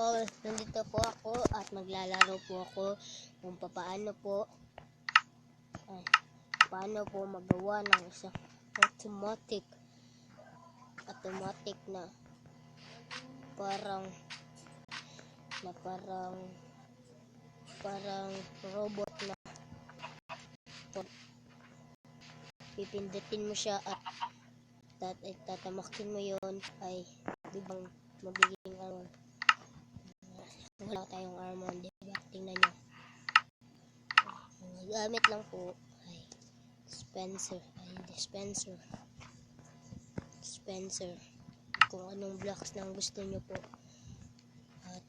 Nandito po ako at maglalaro po ako kung paano po magawa ng isang automatic na parang robot na pipindutin mo siya at tatamakin mo yon ay biglang magiging armor. Wala tayong armor, diba? Tingnan nyo. Ang gamit lang po ay dispenser. Kung anong blocks nang gusto nyo po. At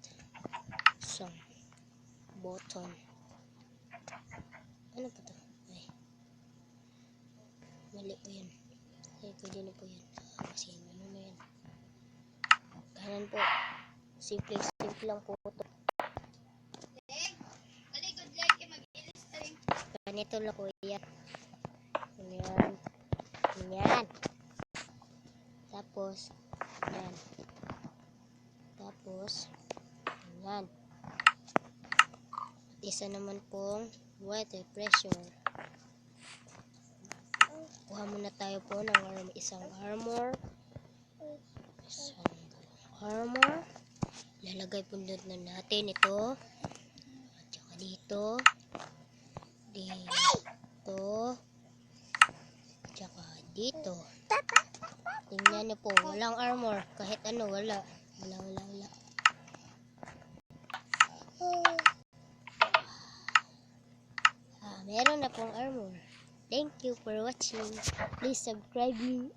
isang button. Ano pa to? Ay. Mali po yan. Ay, pwede na po yan. Kasi ano na yan. Kanan po. Simple lang po ito. Ganito lang po yan. Yan. Tapos, yan. At isa naman pong water pressure. Kuha muna tayo po ng isang armor. Lalagay po na natin ito. At saka dito. Tsaka dito. Tingnan niyo po, walang armor. Kahit ano, wala. Meron na pong armor. Thank you for watching. Please subscribe me.